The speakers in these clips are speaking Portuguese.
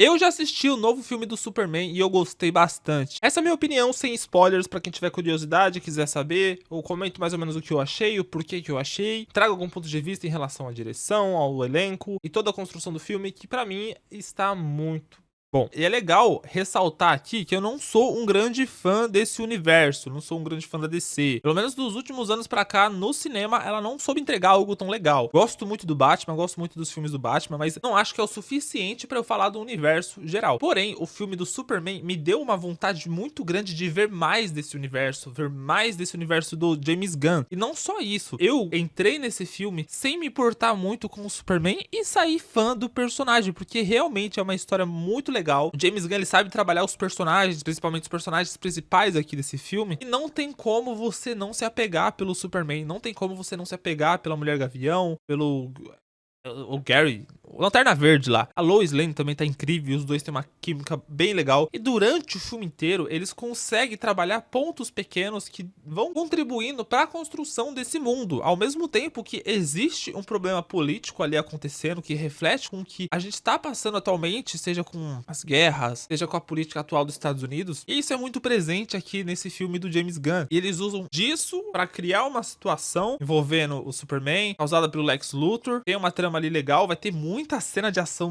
Eu já assisti o novo filme do Superman e eu gostei bastante. Essa é a minha opinião, sem spoilers, pra quem tiver curiosidade, quiser saber. Eu comento mais ou menos o que eu achei, o porquê que eu achei. Trago algum ponto de vista em relação à direção, ao elenco e toda a construção do filme, que pra mim está muito bom. E é legal ressaltar aqui que eu não sou um grande fã desse universo, não sou um grande fã da DC. Pelo menos dos últimos anos pra cá, no cinema, ela não soube entregar algo tão legal. Gosto muito do Batman, gosto muito dos filmes do Batman, mas não acho que é o suficiente pra eu falar do universo geral. Porém, o filme do Superman me deu uma vontade muito grande de ver mais desse universo, ver mais desse universo do James Gunn. E não só isso, eu entrei nesse filme sem me importar muito com o Superman e saí fã do personagem, porque realmente é uma história muito legal. O James Gunn, ele sabe trabalhar os personagens, principalmente os personagens principais aqui desse filme, e não tem como você não se apegar pelo Superman, não tem como você não se apegar pela Mulher Gavião, pelo o Gary, o Lanterna Verde lá. A Lois Lane também tá incrível, os dois têm uma química bem legal. E durante o filme inteiro, eles conseguem trabalhar pontos pequenos que vão contribuindo para a construção desse mundo. Ao mesmo tempo que existe um problema político ali acontecendo, que reflete com o que a gente tá passando atualmente, seja com as guerras, seja com a política atual dos Estados Unidos. E isso é muito presente aqui nesse filme do James Gunn. E eles usam disso para criar uma situação envolvendo o Superman, causada pelo Lex Luthor. Tem uma trama ali legal, vai ter muita cena de ação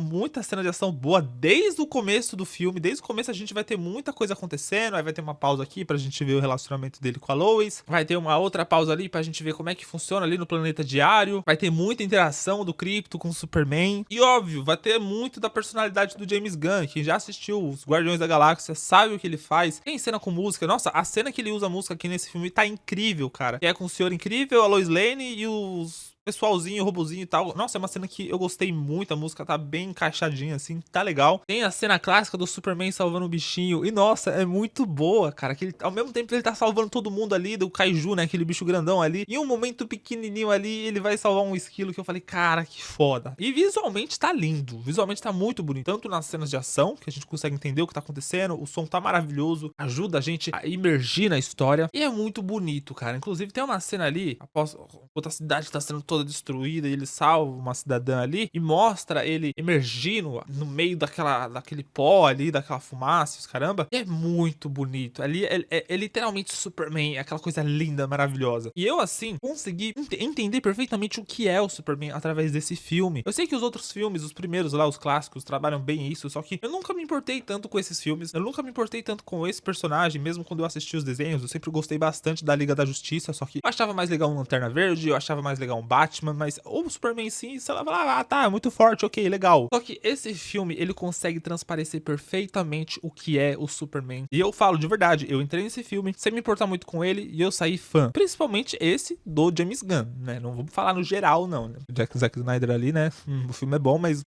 boa desde o começo do filme. Desde o começo a gente vai ter muita coisa acontecendo, aí vai ter uma pausa aqui pra gente ver o relacionamento dele com a Lois, vai ter uma outra pausa ali pra gente ver como é que funciona ali no planeta diário, vai ter muita interação do Krypto com o Superman, e óbvio, vai ter muito da personalidade do James Gunn. Quem já assistiu os Guardiões da Galáxia sabe o que ele faz. Tem cena com música, nossa, a cena que ele usa música aqui nesse filme tá incrível, cara. É com o Senhor Incrível, a Lois Lane e os pessoalzinho, robozinho e tal. Nossa, é uma cena que eu gostei muito, a música tá bem encaixadinha assim, tá legal. Tem a cena clássica do Superman salvando o bichinho, e nossa, é muito boa, cara, que ele, ao mesmo tempo que ele tá salvando todo mundo ali, do Kaiju, né, aquele bicho grandão ali, em um momento pequenininho ali, ele vai salvar um esquilo, que eu falei, cara, que foda. E visualmente tá lindo, visualmente tá muito bonito, tanto nas cenas de ação, que a gente consegue entender o que tá acontecendo, o som tá maravilhoso, ajuda a gente a imergir na história, e é muito bonito, cara. Inclusive tem uma cena ali, após a cidade tá sendo toda destruída, e ele salva uma cidadã ali e mostra ele emergindo no meio daquele pó ali, daquela fumaça, os caramba. E é muito bonito. Ali é literalmente Superman, é aquela coisa linda, maravilhosa. E eu, assim, consegui entender perfeitamente o que é o Superman através desse filme. Eu sei que os outros filmes, os primeiros lá, os clássicos, trabalham bem isso, só que eu nunca me importei tanto com esses filmes, eu nunca me importei tanto com esse personagem, mesmo quando eu assisti os desenhos. Eu sempre gostei bastante da Liga da Justiça, só que eu achava mais legal um Lanterna Verde, eu achava mais legal um Batman, mas o Superman sim, sei lá, tá, é muito forte, ok, legal. Só que esse filme, ele consegue transparecer perfeitamente o que é o Superman. E eu falo de verdade, eu entrei nesse filme sem me importar muito com ele e eu saí fã. Principalmente esse do James Gunn, né? Não vamos falar no geral, não, né? Zack Snyder ali, né? O filme é bom, mas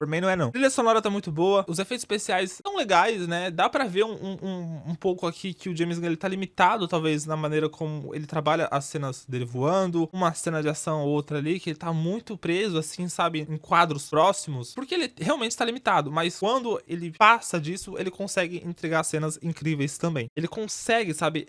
Superman não é não. A trilha sonora tá muito boa, os efeitos especiais são legais, né? Dá pra ver um pouco aqui que o James Gunn, ele tá limitado, talvez, na maneira como ele trabalha as cenas dele voando, uma cena de ação ou outra ali, que ele tá muito preso, assim, sabe, em quadros próximos, porque ele realmente tá limitado, mas quando ele passa disso, ele consegue entregar cenas incríveis também. Ele consegue, sabe,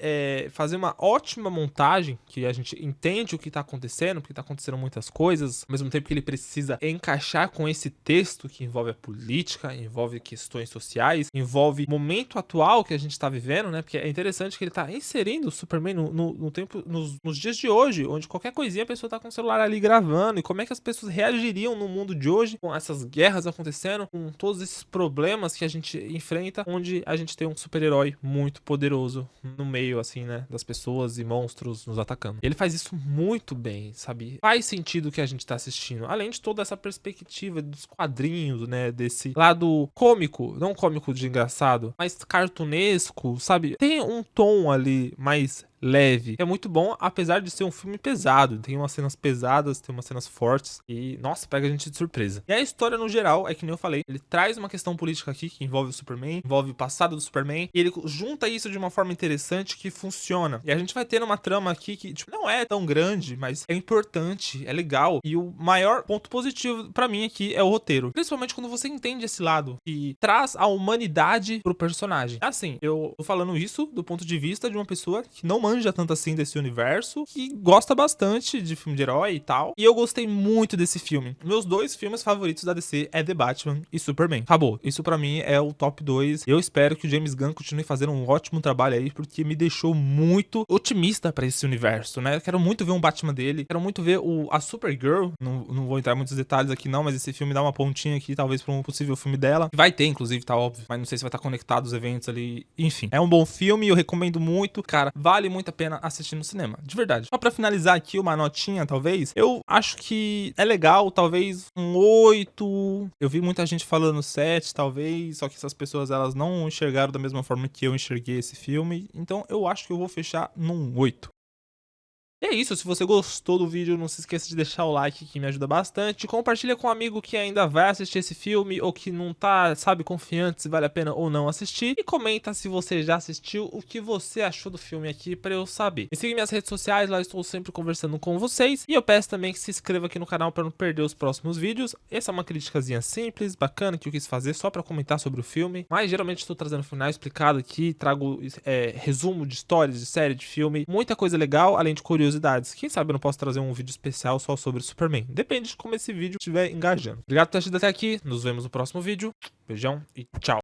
fazer uma ótima montagem, que a gente entende o que tá acontecendo, porque tá acontecendo muitas coisas, ao mesmo tempo que ele precisa encaixar com esse texto que envolve a política, envolve questões sociais, envolve o momento atual que a gente tá vivendo, né? Porque é interessante que ele tá inserindo o Superman no tempo, nos dias de hoje, onde qualquer coisinha a pessoa tá com o celular ali gravando, e como é que as pessoas reagiriam no mundo de hoje, com essas guerras acontecendo, com todos esses problemas que a gente enfrenta, onde a gente tem um super-herói muito poderoso no meio, assim, né, das pessoas e monstros nos atacando. Ele faz isso muito bem, sabe? Faz sentido o que a gente tá assistindo, além de toda essa perspectiva dos quadrinhos, né, desse lado cômico, não cômico de engraçado, mas cartunesco, sabe? Tem um tom ali mais leve, é muito bom, apesar de ser um filme pesado. Tem umas cenas pesadas, tem umas cenas fortes e, nossa, pega a gente de surpresa. E a história no geral, é que nem eu falei, ele traz uma questão política aqui que envolve o Superman, envolve o passado do Superman, e ele junta isso de uma forma interessante que funciona. E a gente vai ter uma trama aqui que, tipo, não é tão grande, mas é importante, é legal. E o maior ponto positivo pra mim aqui é o roteiro, principalmente quando você entende esse lado e traz a humanidade pro personagem. Assim, eu tô falando isso do ponto de vista de uma pessoa que não manja manja tanto assim desse universo e gosta bastante de filme de herói e tal. E eu gostei muito desse filme. Meus 2 filmes favoritos da DC é The Batman e Superman. Acabou. Isso pra mim é o top 2. Eu espero que o James Gunn continue fazendo um ótimo trabalho aí, porque me deixou muito otimista pra esse universo, né? Eu quero muito ver um Batman dele. Quero muito ver a Supergirl. Não vou entrar em muitos detalhes aqui não, mas esse filme dá uma pontinha aqui, talvez pra um possível filme dela. Vai ter, inclusive, tá óbvio. Mas não sei se vai estar conectado os eventos ali. Enfim, é um bom filme, eu recomendo muito. Cara, vale muito a pena assistir no cinema. De verdade. Só pra finalizar aqui, uma notinha, talvez. Eu acho que é legal, talvez um 8. Eu vi muita gente falando 7, talvez. Só que essas pessoas, elas não enxergaram da mesma forma que eu enxerguei esse filme. Então, eu acho que eu vou fechar num 8. E é isso, se você gostou do vídeo, não se esqueça de deixar o like que me ajuda bastante. Compartilha com um amigo que ainda vai assistir esse filme ou que não tá, sabe, confiante se vale a pena ou não assistir. E comenta se você já assistiu, o que você achou do filme aqui pra eu saber. Me siga em minhas redes sociais, lá eu estou sempre conversando com vocês. E eu peço também que se inscreva aqui no canal pra não perder os próximos vídeos. Essa é uma criticazinha simples, bacana, que eu quis fazer só pra comentar sobre o filme. Mas geralmente estou trazendo o final explicado aqui, trago resumo de histórias, de série, de filme. Muita coisa legal, além de curiosidades. Quem sabe eu não posso trazer um vídeo especial só sobre Superman. Depende de como esse vídeo estiver engajando. Obrigado por ter assistido até aqui. Nos vemos no próximo vídeo. Beijão e tchau.